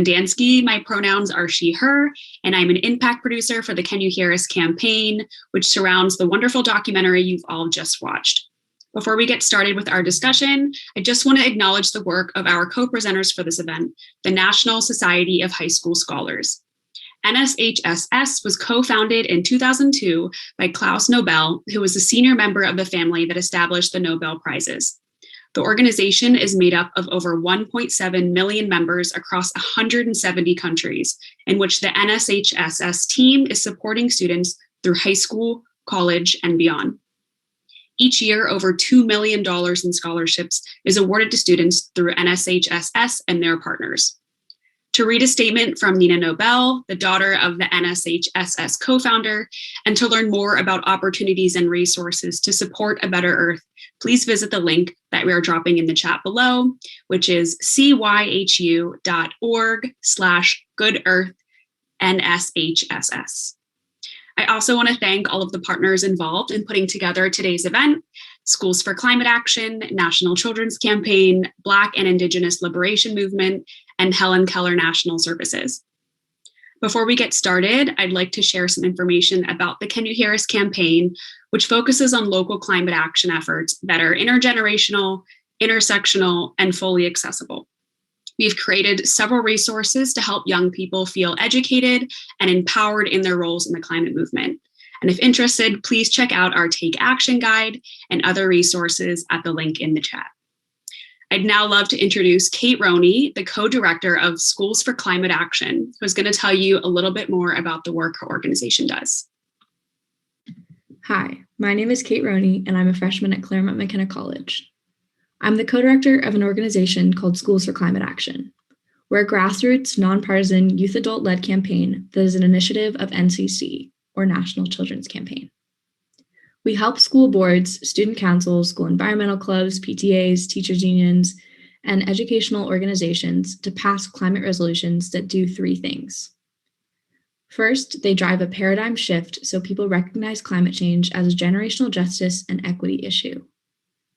Devin Dansky. My pronouns are she, her, and I'm an impact producer for the Can You Hear Us campaign, which surrounds the wonderful documentary you've all just watched. Before we get started with our discussion, I just want to acknowledge the work of our co-presenters for this event, the National Society of High School Scholars. NSHSS was co-founded in 2002 by Klaus Nobel, who was a senior member of the family that established the Nobel Prizes. The organization is made up of over 1.7 million members across 170 countries, in which the NSHSS team is supporting students through high school, college, and beyond. Each year, over $2 million in scholarships is awarded to students through NSHSS and their partners. To read a statement from Nina Nobel, the daughter of the NSHSS co-founder, and to learn more about opportunities and resources to support a better Earth, please visit the link that we are dropping in the chat below, which is cyhu.org/goodearthnshss. I also want to thank all of the partners involved in putting together today's event: Schools for Climate Action, National Children's Campaign, Black and Indigenous Liberation Movement, and Helen Keller National Services. Before we get started, I'd like to share some information about the Can You Hear Us campaign, which focuses on local climate action efforts that are intergenerational, intersectional, and fully accessible. We've created several resources to help young people feel educated and empowered in their roles in the climate movement. And if interested, please check out our Take Action Guide and other resources at the link in the chat. I'd now love to introduce Kate Roney, the co-director of Schools for Climate Action, who's going to tell you a little bit more about the work her organization does. Hi, my name is Kate Roney, and I'm a freshman at Claremont McKenna College. I'm the co-director of an organization called Schools for Climate Action. We're a grassroots, nonpartisan, youth adult-led campaign that is an initiative of NCC, or National Children's Campaign. We help school boards, student councils, school environmental clubs, PTAs, teachers unions, and educational organizations to pass climate resolutions that do three things. First, they drive a paradigm shift so people recognize climate change as a generational justice and equity issue.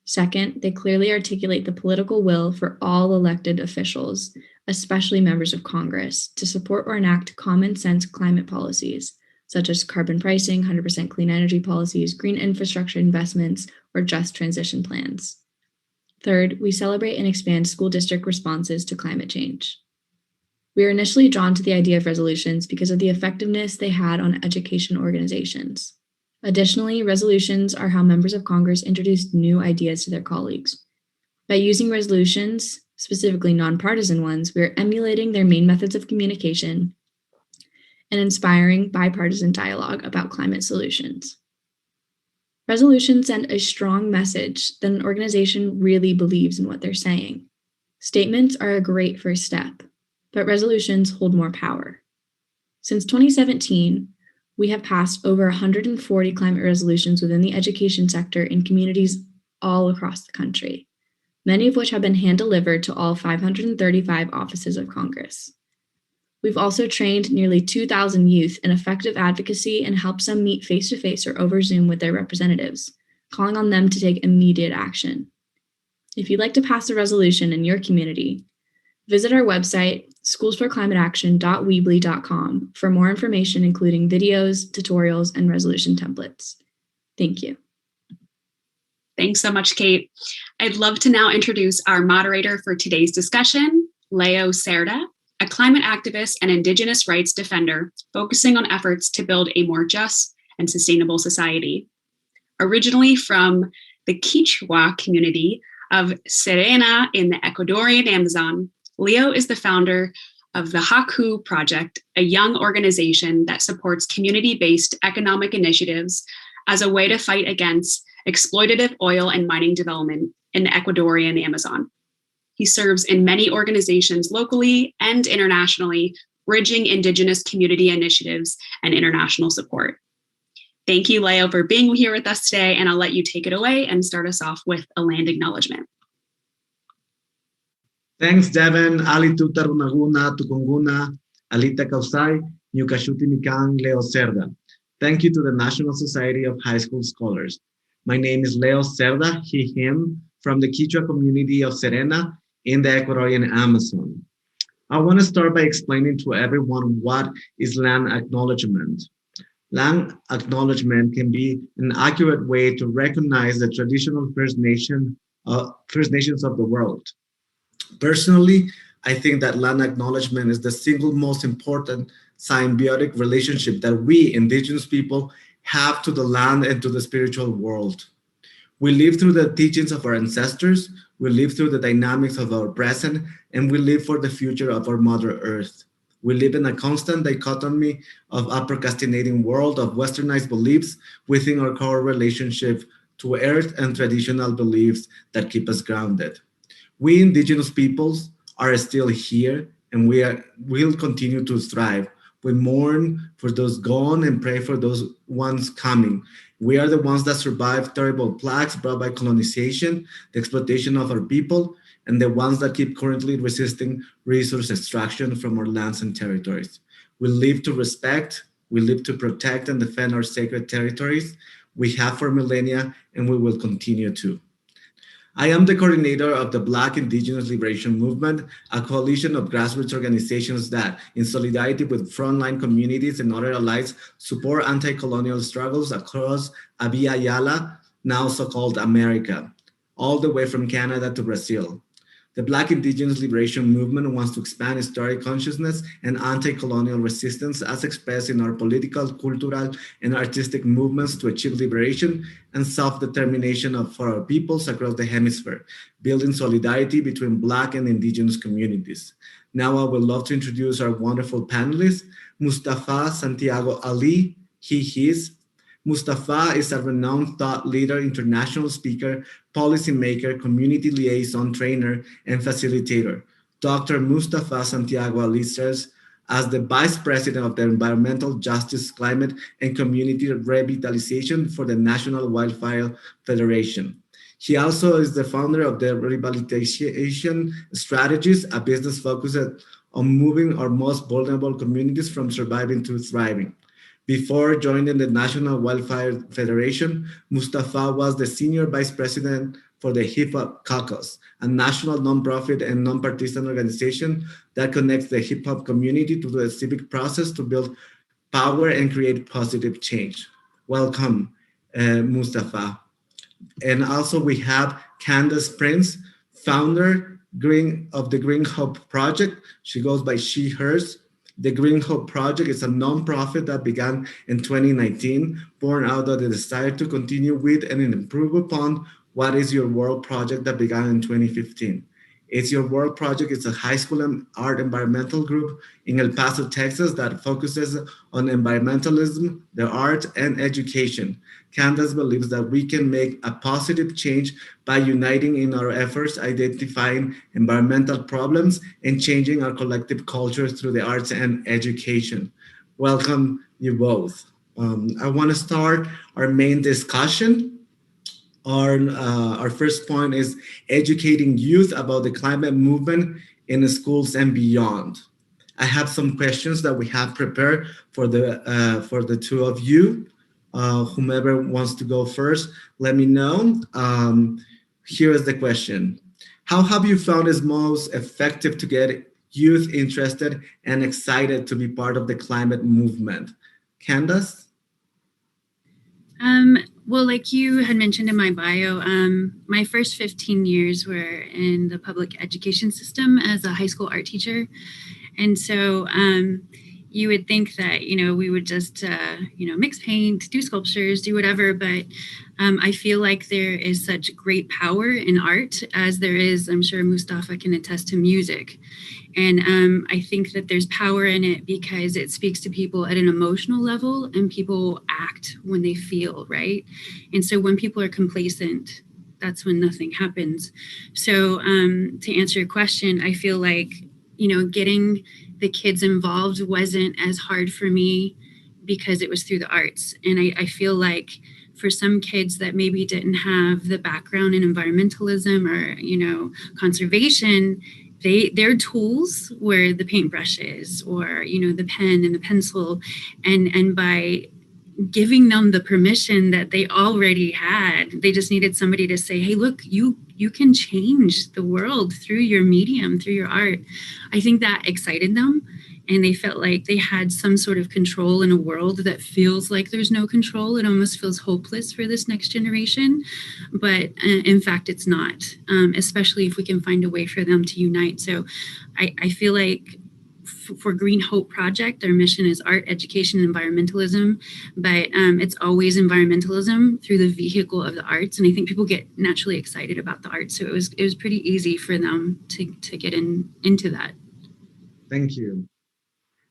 Second, they clearly articulate the political will for all elected officials, especially members of Congress, to support or enact common sense climate policies, such as carbon pricing, 100% clean energy policies, green infrastructure investments, or just transition plans. Third, we celebrate and expand school district responses to climate change. We were initially drawn to the idea of resolutions because of the effectiveness they had on education organizations. Additionally, resolutions are how members of Congress introduced new ideas to their colleagues. By using resolutions, specifically nonpartisan ones, we are emulating their main methods of communication and inspiring bipartisan dialogue about climate solutions. Resolutions send a strong message that an organization really believes in what they're saying. Statements are a great first step, but resolutions hold more power. Since 2017, we have passed over 140 climate resolutions within the education sector in communities all across the country, many of which have been hand-delivered to all 535 offices of Congress. We've also trained nearly 2,000 youth in effective advocacy and helped some meet face-to-face or over Zoom with their representatives, calling on them to take immediate action. If you'd like to pass a resolution in your community, visit our website, schoolsforclimateaction.weebly.com, for more information, including videos, tutorials, and resolution templates. Thank you. Thanks so much, Kate. I'd love to now introduce our moderator for today's discussion, Leo Cerda, a climate activist and Indigenous rights defender focusing on efforts to build a more just and sustainable society. Originally from the Quechua community of Serena in the Ecuadorian Amazon, Leo is the founder of the Haku Project, a young organization that supports community-based economic initiatives as a way to fight against exploitative oil and mining development in the Ecuadorian Amazon. He serves in many organizations locally and internationally, bridging Indigenous community initiatives and international support. Thank you, Leo, for being here with us today, and I'll let you take it away and start us off with a land acknowledgement. Thanks, Devin. Ali tutarunaguna tukunguna, alita kausai, nyukashuti mikang Leo Cerda. Thank you to the National Society of High School Scholars. My name is Leo Cerda, he, him, from the Quechua community of Serena in the Ecuadorian Amazon. I want to start by explaining to everyone what is land acknowledgement. Land acknowledgement can be an accurate way to recognize the traditional First Nations of the world. Personally, I think that land acknowledgement is the single most important symbiotic relationship that we Indigenous people have to the land and to the spiritual world. We live through the teachings of our ancestors, we live through the dynamics of our present, and we live for the future of our Mother Earth. We live in a constant dichotomy of a procrastinating world of westernized beliefs within our core relationship to Earth and traditional beliefs that keep us grounded. We Indigenous peoples are still here and will continue to thrive. We mourn for those gone and pray for those ones coming. We are the ones that survived terrible plagues brought by colonization, the exploitation of our people, and the ones that keep currently resisting resource extraction from our lands and territories. We live to respect, we live to protect and defend our sacred territories. We have for millennia, and we will continue to. I am the coordinator of the Black Indigenous Liberation Movement, a coalition of grassroots organizations that, in solidarity with frontline communities and other allies, support anti-colonial struggles across Abya Yala, now so-called America, all the way from Canada to Brazil. The Black Indigenous Liberation Movement wants to expand historic consciousness and anti-colonial resistance as expressed in our political, cultural, and artistic movements to achieve liberation and self-determination for our peoples across the hemisphere, building solidarity between Black and Indigenous communities. Now I would love to introduce our wonderful panelists, Mustafa Santiago Ali, his. Mustafa is a renowned thought leader, international speaker, policymaker, community liaison trainer, and facilitator. Dr. Mustafa Santiago Ali serves as the Vice President of the Environmental Justice, Climate, and Community Revitalization for the National Wildfire Federation. He also is the founder of the Revitalization Strategies, a business focused on moving our most vulnerable communities from surviving to thriving. Before joining the National Wildfire Federation, Mustafa was the Senior Vice President for the Hip Hop Caucus, a national nonprofit and nonpartisan organization that connects the hip hop community to the civic process to build power and create positive change. Welcome, Mustafa. And also we have Candace Prince, founder of the Green Hope Project. She goes by she, hers. The Green Hope Project is a nonprofit that began in 2019, born out of the desire to continue with and improve upon What is Your World project that began in 2015. It's Your World project is a high school and art environmental group in El Paso, Texas that focuses on environmentalism, the arts, and education. Candace believes that we can make a positive change by uniting in our efforts, identifying environmental problems, and changing our collective culture through the arts and education. Welcome, you both. I want to start our main discussion. Our first point is educating youth about the climate movement in the schools and beyond. I have some questions that we have prepared for the two of you. Whomever wants to go first, let me know. Here is the question. How have you found it most effective to get youth interested and excited to be part of the climate movement? Candace? Well, like you had mentioned in my bio, my first 15 years were in the public education system as a high school art teacher. And so you would think that, we would just, mix paint, do sculptures, do whatever. But I feel like there is such great power in art as there is, I'm sure Mustafa can attest to music. And I think that there's power in it because it speaks to people at an emotional level and people act when they feel, right? And so when people are complacent, that's when nothing happens. So to answer your question, I feel like, getting the kids involved wasn't as hard for me because it was through the arts. And I feel like for some kids that maybe didn't have the background in environmentalism or, conservation, their tools were the paintbrushes or, the pen and the pencil. And by, giving them the permission that they already had. They just needed somebody to say, hey, look, you can change the world through your medium, through your art. I think that excited them, and they felt like they had some sort of control in a world that feels like there's no control. It almost feels hopeless for this next generation, but in fact, it's not, especially if we can find a way for them to unite. So I feel like for Green Hope Project, our mission is art, education, and environmentalism, but it's always environmentalism through the vehicle of the arts. And I think people get naturally excited about the arts. So it was pretty easy for them to get into that. Thank you.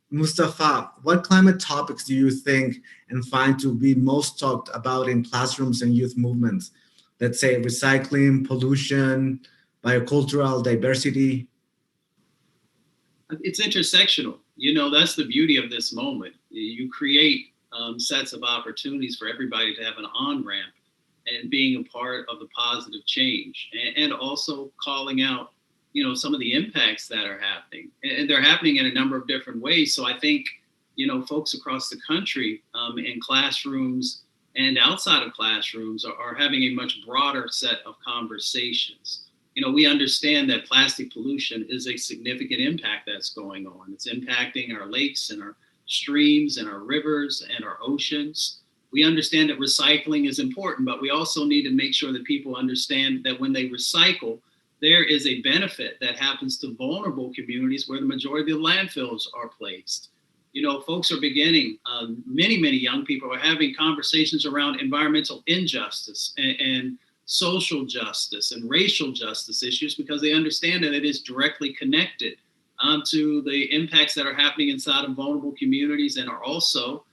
Mustafa, what climate topics do you think and find to be most talked about in classrooms and youth movements? Let's say recycling, pollution, biocultural diversity. It's intersectional. That's the beauty of this moment. You create sets of opportunities for everybody to have an on-ramp and being a part of the positive change, and also calling out, some of the impacts that are happening. And they're happening in a number of different ways. So I think, folks across the country in classrooms and outside of classrooms are having a much broader set of conversations. We understand that plastic pollution is a significant impact that's going on. It's impacting our lakes and our streams and our rivers and our oceans. We understand that recycling is important, but we also need to make sure that people understand that when they recycle, there is a benefit that happens to vulnerable communities where the majority of the landfills are placed. Folks are beginning, many young people are having conversations around environmental injustice and social justice and racial justice issues, because they understand that it is directly connected to the impacts that are happening inside of vulnerable communities, and are also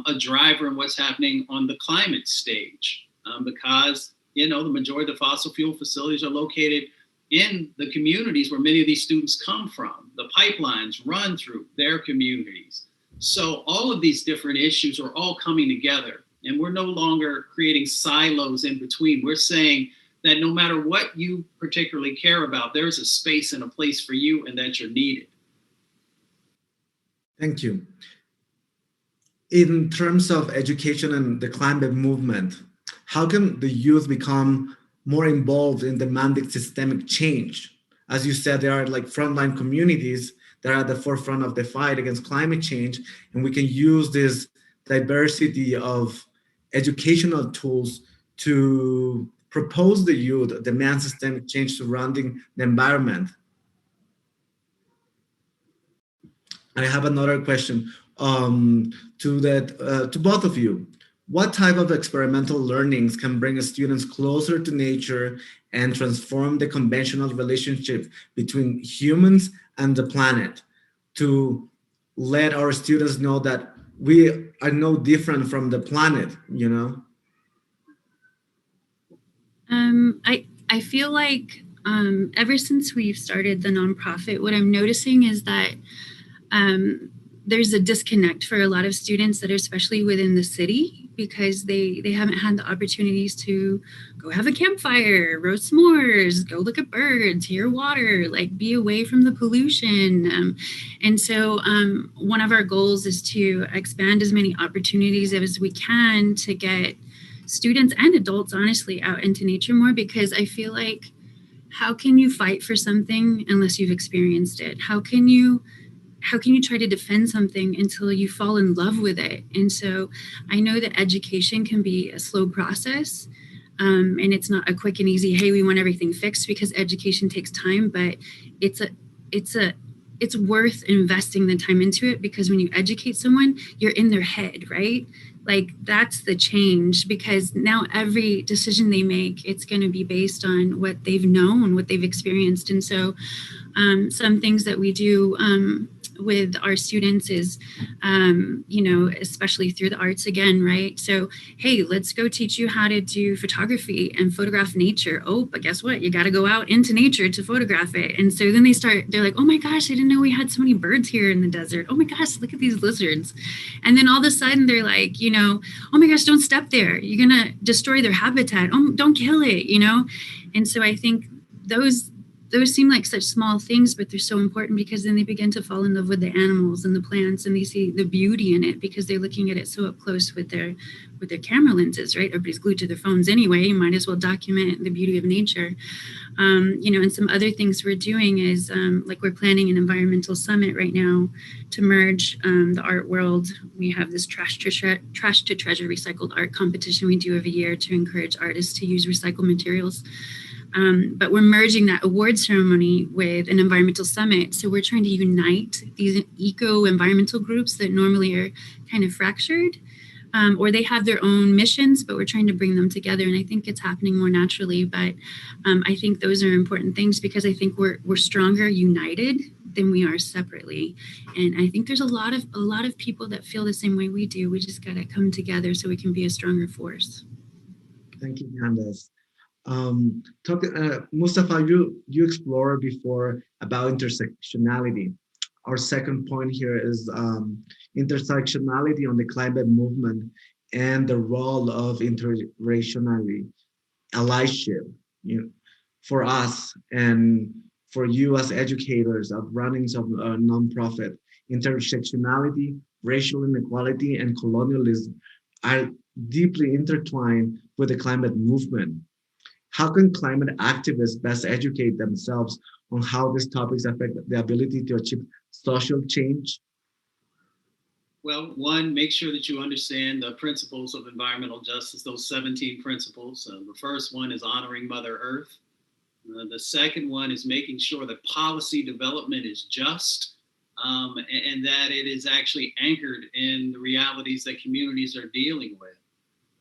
a driver in what's happening on the climate stage, because the majority of the fossil fuel facilities are located in the communities where many of these students come from. The pipelines run through their communities. So all of these different issues are all coming together. And we're no longer creating silos in between. We're saying that no matter what you particularly care about, there's a space and a place for you, and that you're needed. Thank you. In terms of education and the climate movement, how can the youth become more involved in demanding systemic change? As you said, there are like frontline communities that are at the forefront of the fight against climate change, and we can use this diversity of educational tools to propose the youth demand systemic change surrounding the environment. I have another question to both of you. What type of experimental learnings can bring students closer to nature and transform the conventional relationship between humans and the planet, to let our students know that we are no different from the planet, I feel like ever since we've started the nonprofit, what I'm noticing is that there's a disconnect for a lot of students that are especially within the city, because they haven't had the opportunities to go have a campfire, roast s'mores, go look at birds, hear water, like be away from the pollution. And so one of our goals is to expand as many opportunities as we can to get students and adults, honestly, out into nature more, because I feel like, how can you fight for something unless you've experienced it? How can you try to defend something until you fall in love with it? And so I know that education can be a slow process, and it's not a quick and easy, hey, we want everything fixed, because education takes time, but it's worth investing the time into it, because when you educate someone, you're in their head, right? Like, that's the change, because now every decision they make, it's going to be based on what they've known, what they've experienced. And so some things that we do with our students is, especially through the arts again, right? So, hey, let's go teach you how to do photography and photograph nature. Oh, but guess what? You got to go out into nature to photograph it. And so then they're like, oh my gosh, I didn't know we had so many birds here in the desert. Oh my gosh, look at these lizards. And then all of a sudden they're like, oh my gosh, don't step there. You're going to destroy their habitat. Oh, don't kill it, And so I think those those seem like such small things, but they're so important because then they begin to fall in love with the animals and the plants, and they see the beauty in it because they're looking at it so up close with their camera lenses, right? Everybody's glued to their phones anyway. You might as well document the beauty of nature. And some other things we're doing is like we're planning an environmental summit right now to merge the art world. We have this trash to treasure recycled art competition we do every year to encourage artists to use recycled materials. But we're merging that award ceremony with an environmental summit. So we're trying to unite these eco-environmental groups that normally are kind of fractured, or they have their own missions, but we're trying to bring them together. And I think it's happening more naturally. But I think those are important things because I think we're stronger united than we are separately. And I think there's a lot of people that feel the same way we do. We just got to come together so we can be a stronger force. Thank you, Candace. Mustafa, you explored before about intersectionality. Our second point here is intersectionality on the climate movement and the role of interraciality, allyship, for us and for you as educators of runnings of a nonprofit. Intersectionality, racial inequality, and colonialism are deeply intertwined with the climate movement. How can climate activists best educate themselves on how these topics affect the ability to achieve social change? Well, one, make sure that you understand the principles of environmental justice, those 17 principles. The first one is honoring Mother Earth. The second one is making sure that policy development is just and that it is actually anchored in the realities that communities are dealing with.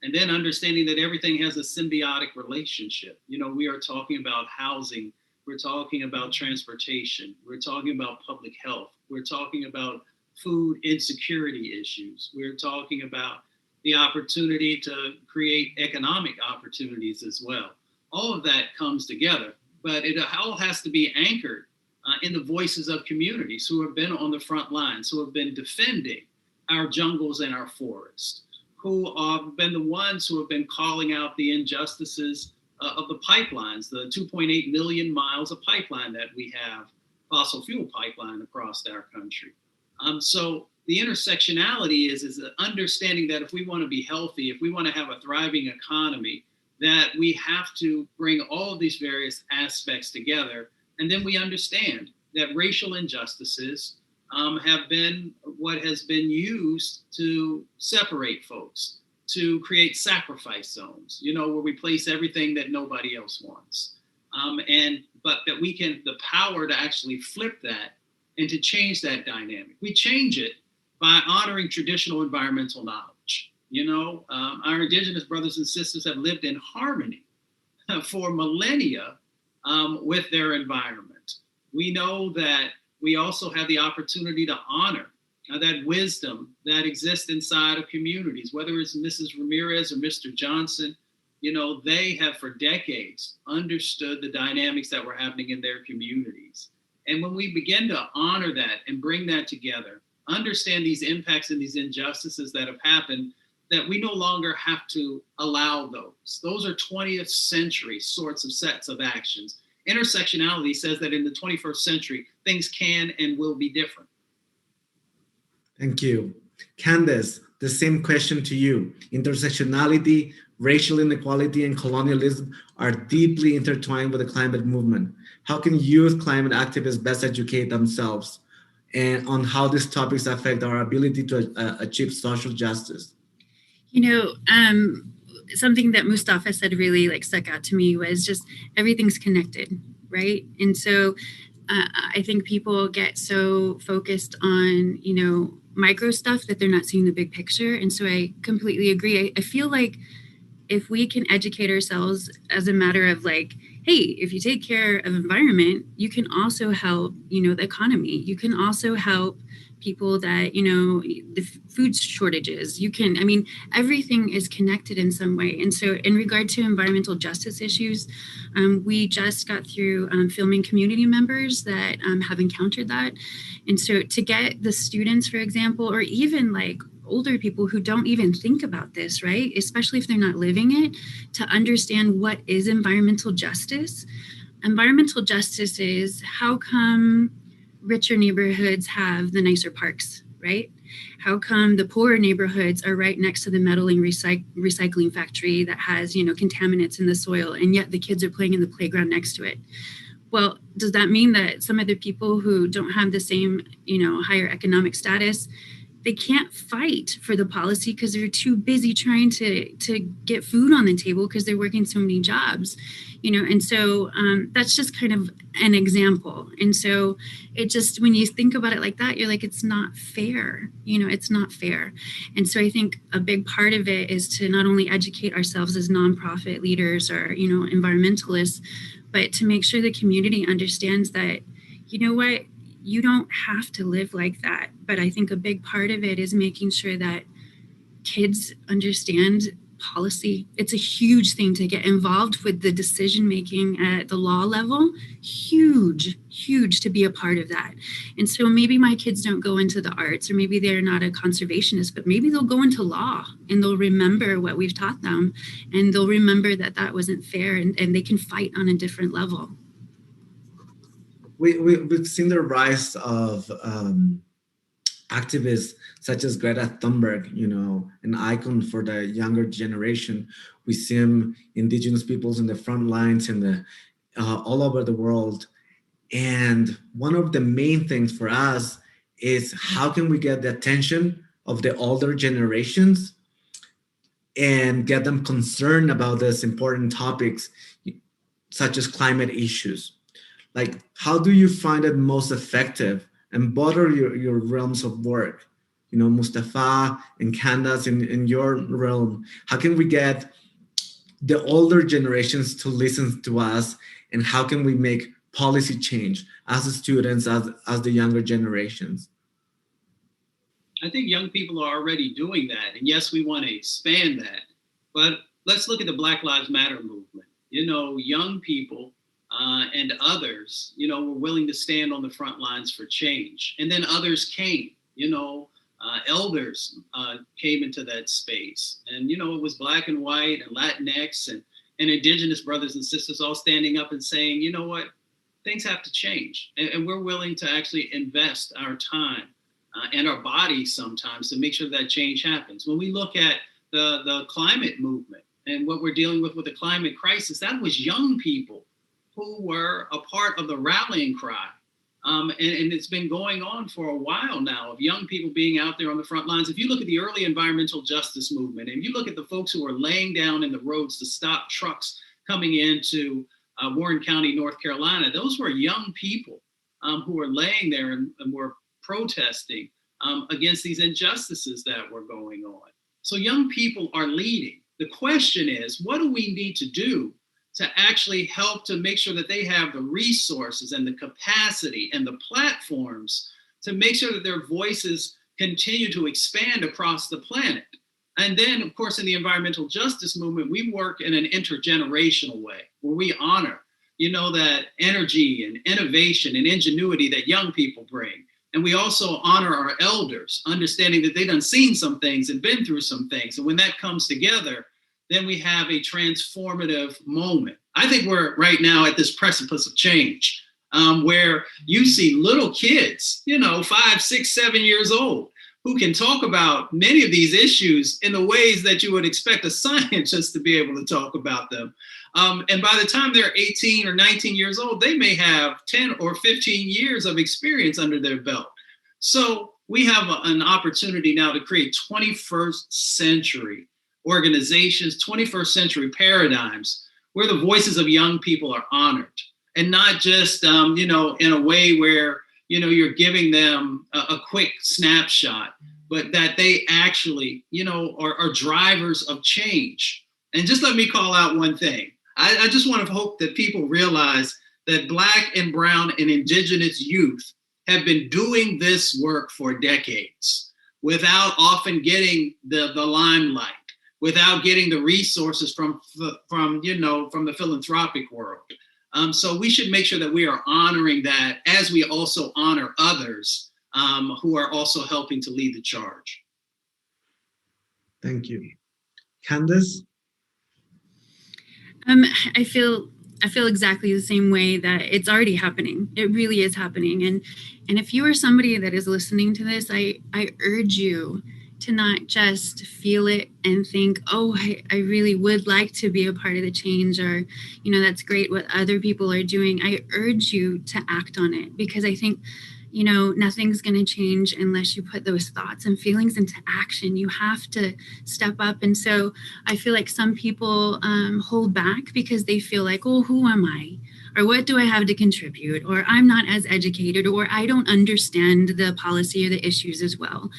And then understanding that everything has a symbiotic relationship. We are talking about housing. We're talking about transportation. We're talking about public health. We're talking about food insecurity issues. We're talking about the opportunity to create economic opportunities as well. All of that comes together, but it all has to be anchored in the voices of communities who have been on the front lines, who have been defending our jungles and our forests, who have been the ones who have been calling out the injustices of the pipelines, the 2.8 million miles of pipeline that we have, fossil fuel pipeline across our country. So the intersectionality is the understanding that if we want to be healthy, if we want to have a thriving economy, that we have to bring all of these various aspects together. And then we understand that racial injustices have been what has been used to separate folks, to create sacrifice zones, where we place everything that nobody else wants. But that we can, the power to actually flip that and to change that dynamic. We change it by honoring traditional environmental knowledge. Our Indigenous brothers and sisters have lived in harmony for millennia with their environment. We know that we also have the opportunity to honor that wisdom that exists inside of communities, whether it's Mrs. Ramirez or Mr. Johnson. They have for decades understood the dynamics that were happening in their communities. And when we begin to honor that and bring that together, understand these impacts and these injustices that have happened, that we no longer have to allow those. Those are 20th century sorts of sets of actions. Intersectionality says that in the 21st century, things can and will be different. Thank you. Candace, the same question to you. Intersectionality, racial inequality, and colonialism are deeply intertwined with the climate movement. How can youth climate activists best educate themselves and on how these topics affect our ability to achieve social justice? Something that Mustafa said really stuck out to me was just everything's connected, right? And so I think people get so focused on, micro stuff that they're not seeing the big picture. And so I completely agree. I feel like if we can educate ourselves as a matter of hey, if you take care of environment, you can also help, the economy. You can also help people that, the food shortages. Everything is connected in some way. And so in regard to environmental justice issues, we just got through filming community members that have encountered that. And so to get the students, for example, or even older people who don't even think about this, right? Especially if they're not living it, to understand what is environmental justice. environmental justice is, how come richer neighborhoods have the nicer parks, right? How come the poorer neighborhoods are right next to the meddling recycling factory that has, contaminants in the soil, and yet the kids are playing in the playground next to it? Well, does that mean that some of the people who don't have the same, higher economic status, they can't fight for the policy because they're too busy trying to get food on the table because they're working so many jobs, and so that's just kind of an example. And so it just, when you think about it like that, you're like, it's not fair, it's not fair. And so I think a big part of it is to not only educate ourselves as nonprofit leaders or, environmentalists, but to make sure the community understands that, what, you don't have to live like that. But I think a big part of it is making sure that kids understand policy. It's a huge thing to get involved with the decision making at the law level. Huge to be a part of that. And so maybe my kids don't go into the arts, or maybe they're not a conservationist, but maybe they'll go into law and they'll remember what we've taught them, and they'll remember that wasn't fair, and they can fight on a different level. We've seen the rise of activists such as Greta Thunberg, an icon for the younger generation. We see Indigenous peoples in the front lines in all over the world. And one of the main things for us is, how can we get the attention of the older generations and get them concerned about these important topics, such as climate issues? Like, how do you find it most effective, and what are your realms of work? Mustafa and Candace, in your realm, how can we get the older generations to listen to us, and how can we make policy change as the students, as the younger generations? I think young people are already doing that. And yes, we want to expand that. But let's look at the Black Lives Matter movement. Young people and others, were willing to stand on the front lines for change. And then others came, elders came into that space. And, it was Black and white and Latinx and Indigenous brothers and sisters all standing up and saying, you know what, things have to change. And we're willing to actually invest our time and our bodies sometimes to make sure that change happens. When we look at the climate movement and what we're dealing with the climate crisis, that was young people who were a part of the rallying cry. And it's been going on for a while now, of young people being out there on the front lines. If you look at the early environmental justice movement, and you look at the folks who were laying down in the roads to stop trucks coming into Warren County, North Carolina, those were young people who were laying there and were protesting against these injustices that were going on. So young people are leading. The question is, what do we need to do to actually help to make sure that they have the resources and the capacity and the platforms to make sure that their voices continue to expand across the planet? And then, of course, in the environmental justice movement, we work in an intergenerational way where we honor, that energy and innovation and ingenuity that young people bring. And we also honor our elders, understanding that they've done seen some things and been through some things. And when that comes together, then we have a transformative moment. I think we're right now at this precipice of change, where you see little kids, 5, 6, 7 years old, who can talk about many of these issues in the ways that you would expect a scientist to be able to talk about them. And by the time they're 18 or 19 years old, they may have 10 or 15 years of experience under their belt. So we have an opportunity now to create 21st century organizations, 21st century paradigms where the voices of young people are honored, and not just, in a way where, you're giving them a quick snapshot, but that they actually, are drivers of change. And just let me call out one thing. I just want to hope that people realize that Black and Brown and Indigenous youth have been doing this work for decades without often getting the limelight, without getting the resources from the philanthropic world. So we should make sure that we are honoring that as we also honor others who are also helping to lead the charge. Thank you. Candace? I feel I feel exactly the same way, that it's already happening. It really is happening. And if you are somebody that is listening to this, I urge you to not just feel it and think, oh, I really would like to be a part of the change, or, that's great what other people are doing. I urge you to act on it, because I think, nothing's going to change unless you put those thoughts and feelings into action. You have to step up. And so I feel like some people hold back because they feel like, oh, who am I? Or what do I have to contribute? Or I'm not as educated, or I don't understand the policy or the issues as well.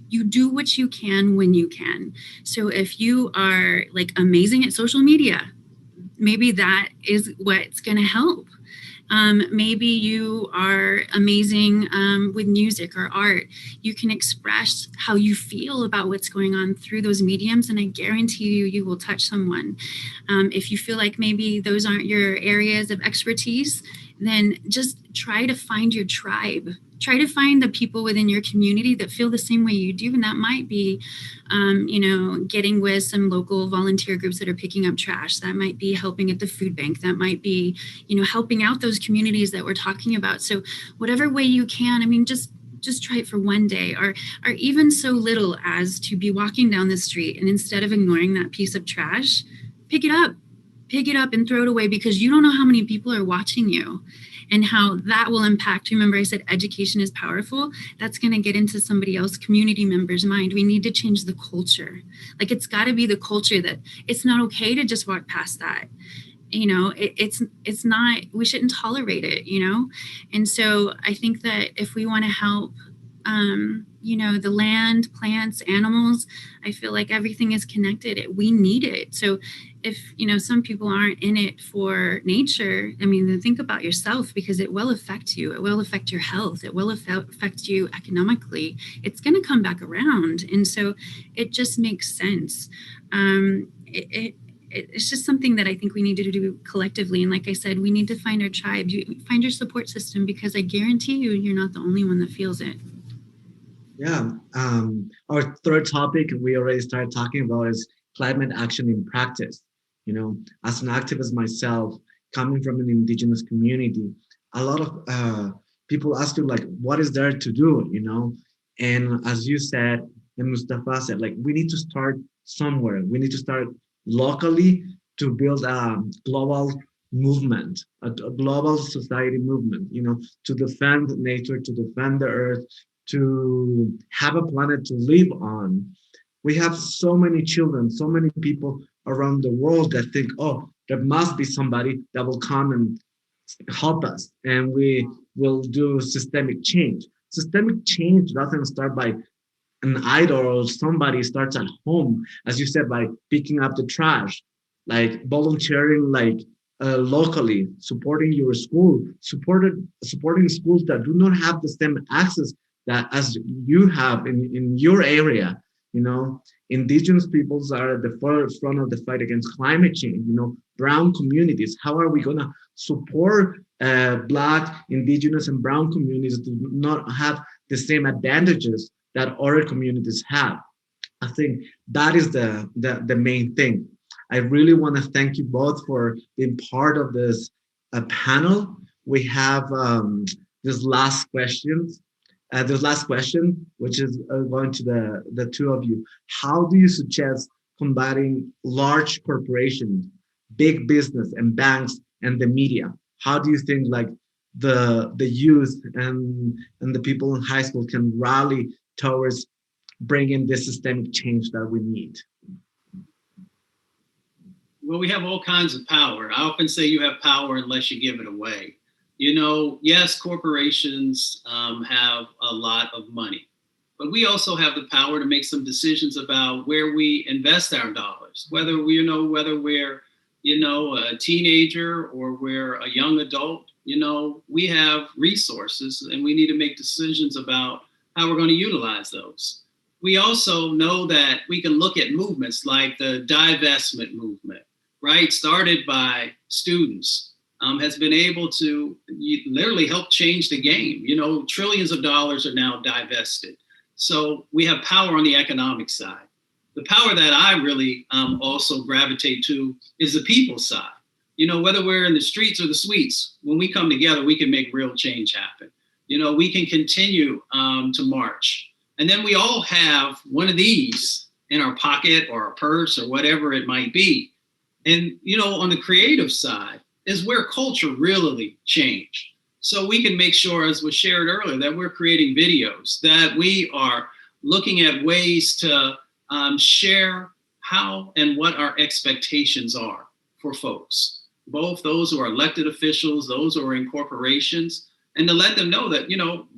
You do what you can when you can. So if you are like amazing at social media, maybe that is what's going to help. Maybe you are amazing with music or art. You can express how you feel about what's going on through those mediums, and I guarantee you will touch someone. If you feel like maybe those aren't your areas of expertise, then just try to find your tribe. Try to find the people within your community that feel the same way you do. And that might be, getting with some local volunteer groups that are picking up trash. That might be helping at the food bank. That might be, helping out those communities that we're talking about. So whatever way you can, just try it for one day, or even so little as to be walking down the street, and instead of ignoring that piece of trash, pick it up and throw it away, because you don't know how many people are watching you and how that will impact. Remember, I said education is powerful. That's going to get into somebody else, community member's mind. We need to change the culture. Like, it's got to be the culture that it's not okay to just walk past that. It's not, we shouldn't tolerate it, And so I think that if we want to help, the land, plants, animals, I feel like everything is connected. We need it. So if, some people aren't in it for nature, then think about yourself, because it will affect you. It will affect your health. It will affect you economically. It's going to come back around. And so it just makes sense. It's just something that I think we need to do collectively. And like I said, we need to find our tribe, find your support system, because I guarantee you're not the only one that feels it. Yeah. Our third topic we already started talking about is climate action in practice. As an activist myself, coming from an Indigenous community, a lot of people ask you, like, what is there to do, And as you said, and Mustafa said, like, we need to start somewhere. We need to start locally to build a global movement, a global society movement, to defend nature, to defend the earth, to have a planet to live on. We have so many children, so many people around the world that think, oh, there must be somebody that will come and help us, and we will do systemic change. Systemic change doesn't start by an idol or somebody. Starts at home, as you said, by picking up the trash, like volunteering, like locally, supporting your school, supporting schools that do not have the same access that as you have in your area. Indigenous peoples are at the forefront of the fight against climate change. Brown communities. How are we going to support Black, Indigenous, and Brown communities to not have the same advantages that other communities have? I think that is the main thing. I really want to thank you both for being part of this panel. We have this last question, which is going to the two of you. How do you suggest combating large corporations, big business, and banks and the media? How do you think, like, the youth and the people in high school can rally towards bringing this systemic change that we need? Well, we have all kinds of power. I often say you have power unless you give it away. Yes, corporations have a lot of money, but we also have the power to make some decisions about where we invest our dollars, whether we're a teenager or we're a young adult. We have resources, and we need to make decisions about how we're going to utilize those. We also know that we can look at movements like the divestment movement, right? Started by students, has been able to literally help change the game. Trillions of dollars are now divested. So we have power on the economic side. The power that I really also gravitate to is the people side. whether we're in the streets or the suites, when we come together, we can make real change happen. We can continue to march. And then we all have one of these in our pocket or our purse or whatever it might be. And, on the creative side is where culture really changed. So we can make sure, as was shared earlier, that we're creating videos, that we are looking at ways to share how and what our expectations are for folks, both those who are elected officials, those who are in corporations, and to let them know that,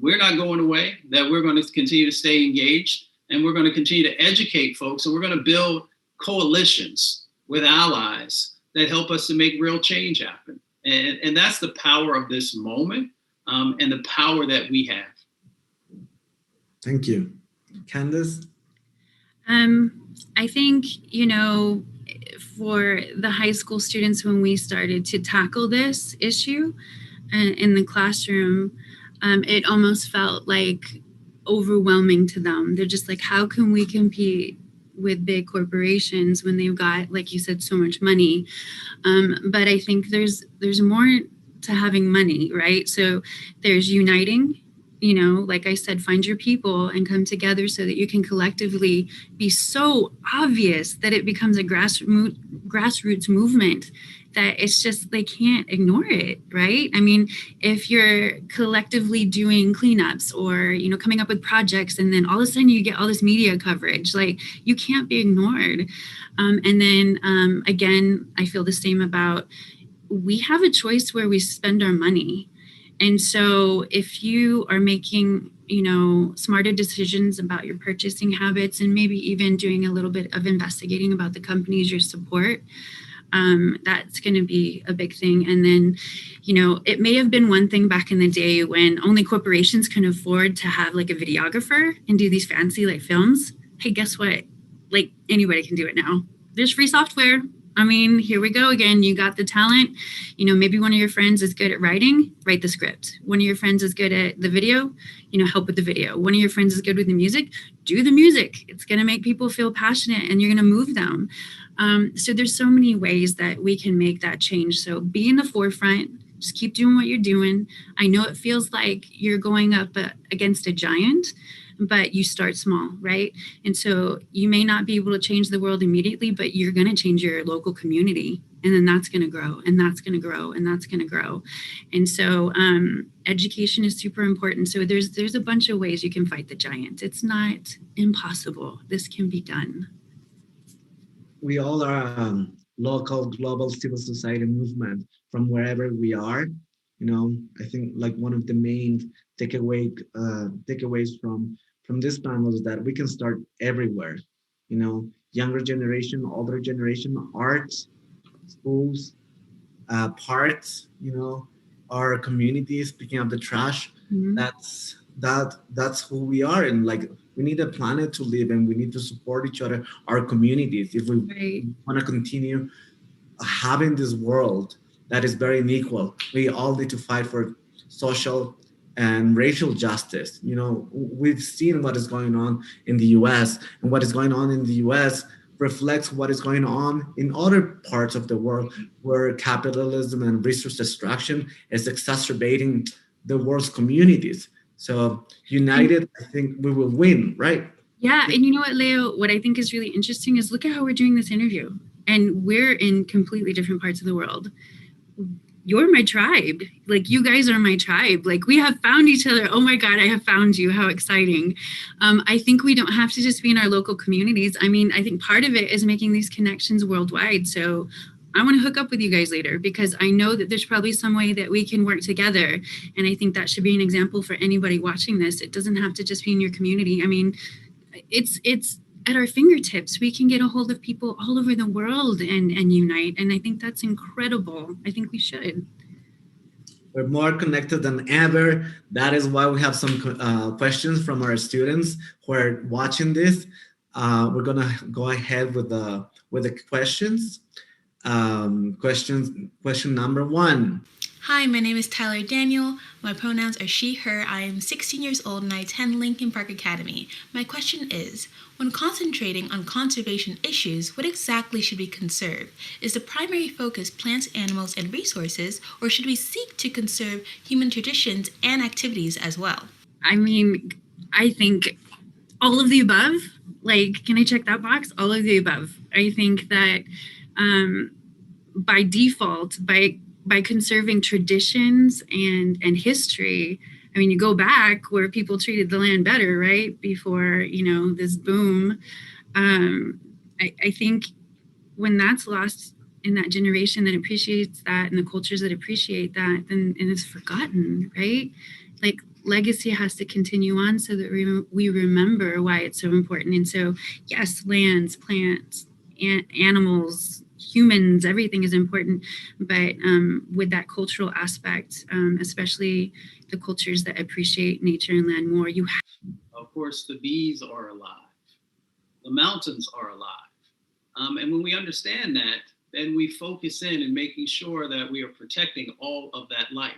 we're not going away, that we're going to continue to stay engaged, and we're going to continue to educate folks, and we're going to build coalitions with allies that help us to make real change happen. And that's the power of this moment, and the power that we have. Thank you. Candace? I think, for the high school students, when we started to tackle this issue in the classroom, it almost felt like overwhelming to them. They're just like, how can we compete with big corporations when they've got, like you said, so much money? But I think there's more to having money, right? So there's uniting. Like I said, find your people and come together so that you can collectively be so obvious that it becomes a grassroots movement that it's just, they can't ignore it, right? I mean, if you're collectively doing cleanups or, coming up with projects, and then all of a sudden you get all this media coverage, like, you can't be ignored. And then again, I feel the same about, we have a choice where we spend our money. And so if you are making, smarter decisions about your purchasing habits, and maybe even doing a little bit of investigating about the companies you support, that's going to be a big thing. And then, it may have been one thing back in the day when only corporations can afford to have like a videographer and do these fancy like films. Hey, guess what? Like, anybody can do it now. There's free software. I mean, here we go again. You got the talent. Maybe one of your friends is good at writing, write the script. One of your friends is good at the video, help with the video. One of your friends is good with the music, do the music. It's going to make people feel passionate and you're going to move them. So there's so many ways that we can make that change. So be in the forefront, just keep doing what you're doing. I know it feels like you're going up against a giant, but you start small, right? And so you may not be able to change the world immediately, but you're going to change your local community. And then that's going to grow, and that's going to grow, and that's going to grow. And so education is super important. So there's a bunch of ways you can fight the giant. It's not impossible. This can be done. We all are local, global civil society movement from wherever we are. I think like one of the main takeaways from this panel is that we can start everywhere. Younger generation, older generation, arts, schools, parks. Our communities picking up the trash. Mm-hmm. That's who we are, and like we need a planet to live in. We need to support each other, our communities, if we want to continue having this world that is very unequal. We all need to fight for social and racial justice. We've seen what is going on in the US, and what is going on in the US reflects what is going on in other parts of the world where capitalism and resource extraction is exacerbating the world's communities. So united, I think we will win, right? Yeah, and you know what, Leo, what I think is really interesting is look at how we're doing this interview. And we're in completely different parts of the world. You're my tribe. Like, you guys are my tribe. Like, we have found each other. Oh my God, I have found you. How exciting. I think we don't have to just be in our local communities. I mean, I think part of it is making these connections worldwide. So I want to hook up with you guys later, because I know that there's probably some way that we can work together. And I think that should be an example for anybody watching this. It doesn't have to just be in your community. I mean, it's at our fingertips. We can get a hold of people all over the world and unite. And I think that's incredible. I think we should. We're more connected than ever. That is why we have some questions from our students who are watching this. We're gonna go ahead with the questions. Question number 1. Hi, my name is Tyler Daniel. My pronouns are she, her. I am 16 years old and I attend Lincoln Park Academy. My question is, when concentrating on conservation issues, what exactly should we conserve? Is the primary focus plants, animals, and resources, or should we seek to conserve human traditions and activities as well? I mean, I think all of the above. Like, can I check that box? All of the above. I think that by default, by conserving traditions and history, I mean, you go back where people treated the land better, right? Before, this boom. I think when that's lost in that generation that appreciates that and the cultures that appreciate that, then and it's forgotten, right? Like legacy has to continue on so that we remember why it's so important. And so, yes, lands, plants, animals, humans, everything is important. But with that cultural aspect, especially the cultures that appreciate nature and land more, you have. Of course, the bees are alive. The mountains are alive. And when we understand that, then we focus in making sure that we are protecting all of that life.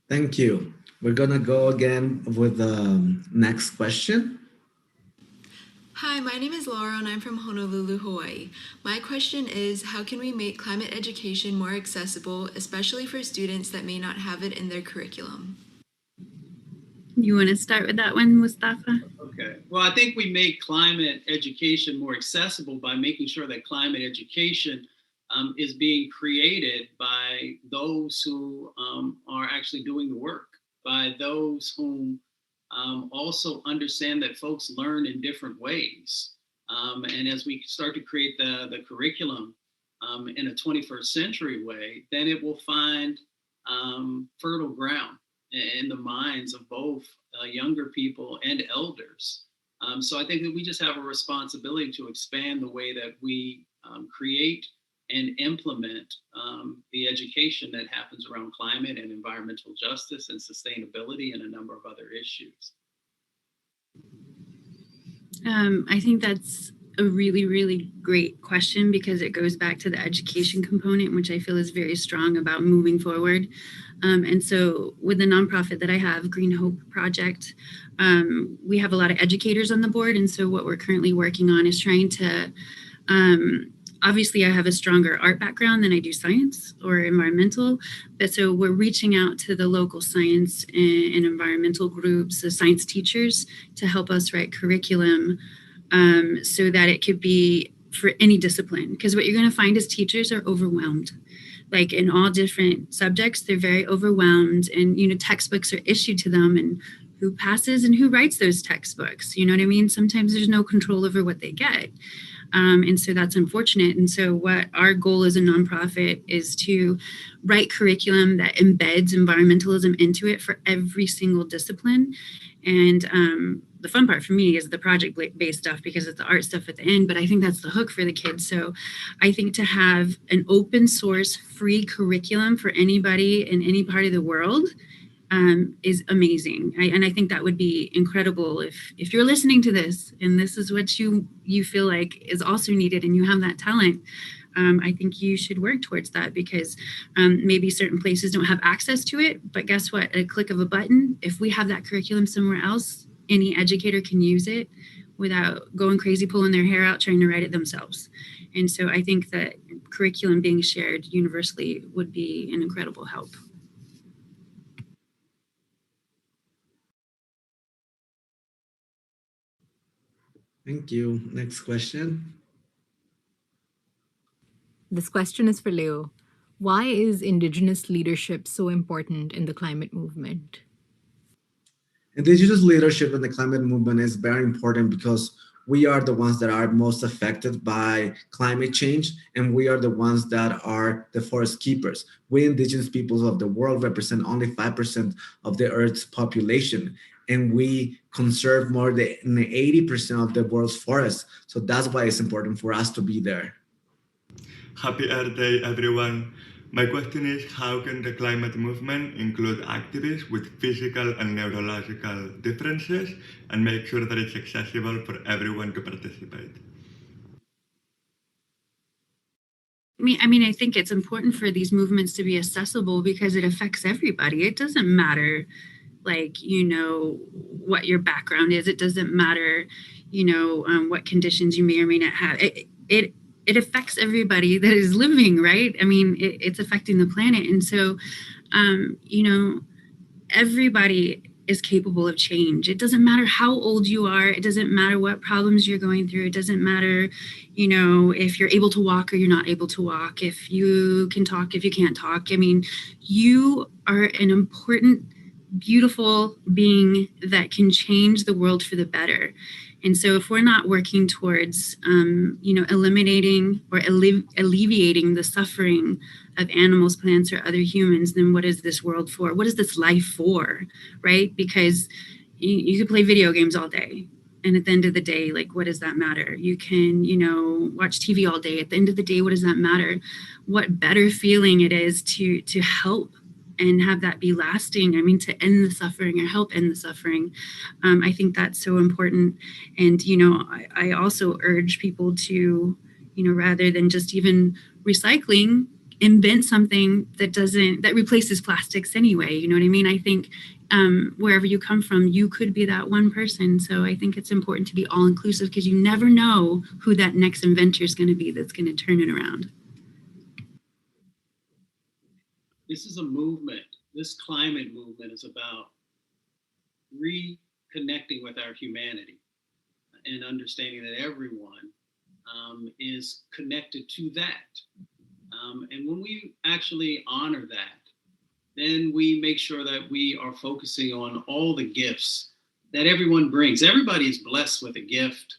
Thank you. We're gonna go again with the next question. Hi, my name is Laura and I'm from Honolulu, Hawaii. My question is, how can we make climate education more accessible, especially for students that may not have it in their curriculum? You want to start with that one, Mustafa? Okay. Well, I think we make climate education more accessible by making sure that climate education is being created by those who are actually doing the work, by those whom also understand that folks learn in different ways. And as we start to create the curriculum in a 21st century way, then it will find fertile ground in the minds of both younger people and elders. So I think that we just have a responsibility to expand the way that we create and implement the education that happens around climate and environmental justice and sustainability and a number of other issues. I think that's a really, really great question because it goes back to the education component, which I feel is very strong about moving forward. And so with the nonprofit that I have, Green Hope Project, we have a lot of educators on the board. And so what we're currently working on is trying to, obviously I have a stronger art background than I do science or environmental, but so we're reaching out to the local science and environmental groups, the science teachers, to help us write curriculum so that it could be for any discipline. Because what you're going to find is teachers are overwhelmed. Like in all different subjects, they're very overwhelmed, and textbooks are issued to them, and who passes and who writes those textbooks. You know what I mean? Sometimes there's no control over what they get. And so that's unfortunate. And so what our goal as a nonprofit is to write curriculum that embeds environmentalism into it for every single discipline. And the fun part for me is the project-based stuff because it's the art stuff at the end, but I think that's the hook for the kids. So I think to have an open source free curriculum for anybody in any part of the world is amazing. And I think that would be incredible if you're listening to this and this is what you feel like is also needed and you have that talent. I think you should work towards that because maybe certain places don't have access to it. But guess what? A click of a button, if we have that curriculum somewhere else, any educator can use it without going crazy, pulling their hair out, trying to write it themselves. And so I think that curriculum being shared universally would be an incredible help. Thank you. Next question. This question is for Leo. Why is Indigenous leadership so important in the climate movement? Indigenous leadership in the climate movement is very important because we are the ones that are most affected by climate change, and we are the ones that are the forest keepers. We indigenous peoples of the world represent only 5% of the Earth's population, and we conserve more than 80% of the world's forests. So that's why it's important for us to be there. Happy Earth Day, everyone. My question is, how can the climate movement include activists with physical and neurological differences and make sure that it's accessible for everyone to participate? I think it's important for these movements to be accessible because it affects everybody. It doesn't matter, what your background is. It doesn't matter, what conditions you may or may not have. It affects everybody that is living, right? It's affecting the planet. And so, everybody is capable of change. It doesn't matter how old you are. It doesn't matter what problems you're going through. It doesn't matter, if you're able to walk or you're not able to walk, if you can talk, if you can't talk. You are an important, beautiful being that can change the world for the better. And so if we're not working towards, eliminating or alleviating the suffering of animals, plants, or other humans, then what is this world for? What is this life for, right? Because you could play video games all day. And at the end of the day, what does that matter? You can, watch TV all day. At the end of the day, what does that matter? What better feeling it is to help and have that be lasting. To end the suffering or help end the suffering. I think that's so important. And, I also urge people to, rather than just even recycling, invent something that replaces plastics anyway. You know what I mean? I think wherever you come from, you could be that one person. So I think it's important to be all inclusive because you never know who that next inventor is going to be that's going to turn it around. This is a movement. This climate movement is about reconnecting with our humanity and understanding that everyone is connected to that. And when we actually honor that, then we make sure that we are focusing on all the gifts that everyone brings. Everybody is blessed with a gift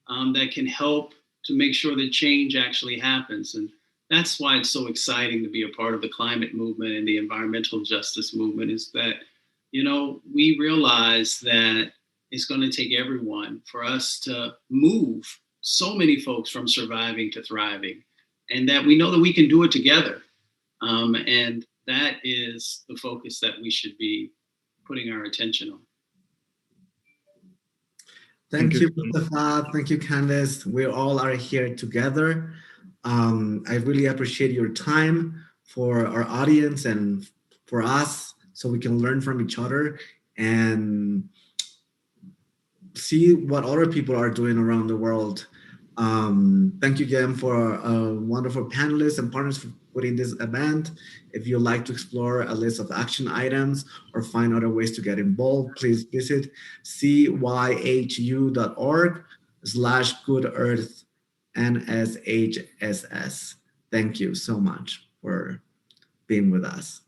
that can help to make sure that change actually happens. And that's why it's so exciting to be a part of the climate movement and the environmental justice movement, is that, we realize that it's going to take everyone for us to move so many folks from surviving to thriving, and that we know that we can do it together. And that is the focus that we should be putting our attention on. Thank you, Mustafa. Thank you, Candace. We all are here together. I really appreciate your time for our audience and for us, so we can learn from each other and see what other people are doing around the world. Thank you again for wonderful panelists and partners for putting this event. If you'd like to explore a list of action items or find other ways to get involved, please visit cyhu.org/GoodEarth NSHSS. Thank you so much for being with us.